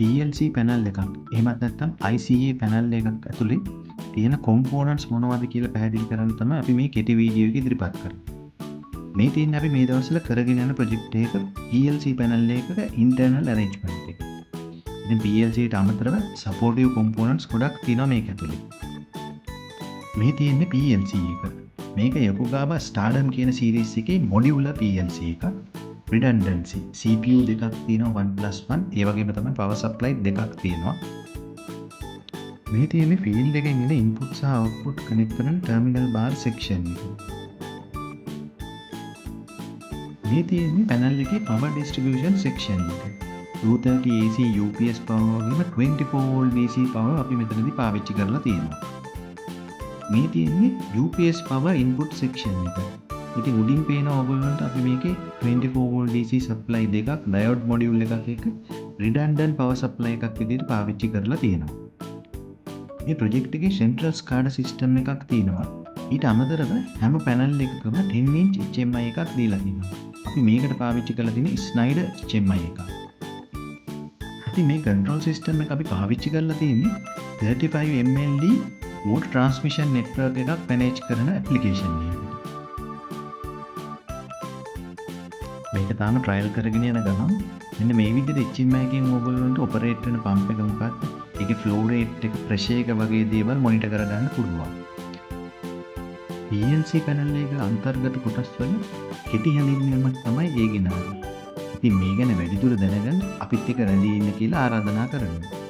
PLC panel එකක් එහෙමත් නැත්නම් ICA පැනල් එකක් ඇතුලේ තියෙන කොම්පෝනන්ට්ස් මොනවද කියලා පැහැදිලි කරන්න තමයි අපි මේ කෙටි වීඩියෝ එක ඉදිරිපත් කරන්නේ. මේ තියෙන්නේ අපි මේ දවස්වල කරගෙන යන ප්‍රොජෙක්ට් එකක PLC පැනල් එකක ඉන්ටර්නල් ඇරේන්ජ්මන්ට් එක. ඉතින් PLC ට අමතරව සපෝටිව් කොම්පෝනන්ට්ස් ගොඩක් තියෙනවා මේක ඇතුලේ. මේ තියෙන්නේ PLC එක. මේක Yokogawa Stardom කියන සීරීස් එකේ මොඩියුලර් PLC එකක්. redundancy CPU දෙකක් තියෙනවා 1+1 ඒ වගේම තමයි power supply දෙකක් තියෙනවා. මේ තියෙන්නේ field එකෙන් එන input සහ output connect කරන terminal bar section එක. මේ තියෙන්නේ panel එකේ power distribution section එක. 230 AC UPS power වගේම 24 volt DC power අපි මෙතනදී පාවිච්චි කරලා තියෙනවා. මේ තියෙන්නේ UPS power input section එක. ඉතින් උඩින් පේන ඔයගොල්ලන්ට අපි මේකේ 24 volt DC supply දෙකක් diode module එකක් එක redundant power supply එකක් විදිහට පාවිච්චි කරලා තියෙනවා. මේ project එකේ central SCADA system එකක් තියෙනවා. ඊට අමතරව හැම panel එකකම 10 inch HMI එකක් දීලා තියෙනවා. අපි මේකට පාවිච්චි කරලා තියෙන්නේ Schneider HMI එකක්. ඉතින් මේ control system එක අපි පාවිච්චි කරලා තියෙන්නේ 35 MLD water transmission network එකක් manage කරන application එකකට. මේක තාම ට්‍රයිල් කරගෙන යන ගමන් මෙන්න මේ විදිහට HMI එකෙන් ඔයගොල්ලන්ට ඔපරේට් වෙන පම්ප් එක මොකක්ද? ඒකේ ෆ්ලෝ රේට් එක, ප්‍රෙෂර් එක වගේ දේවල් මොනිටර් කරගන්න පුළුවන්. PLC පැනල් එක අන්තර්ගත කොටස් වල කෙටි හැඳින්වීමක් තමයි ඒ ගෙනාවේ. ඉතින් මේ ගැන වැඩිදුර දැනගන්න අපිත් එක්ක රැඳී ඉන්න කියලා ආරාධනා කරනවා.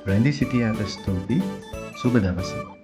රැඳී සිටියාට ස්තුතියි. සුබ දවසක්.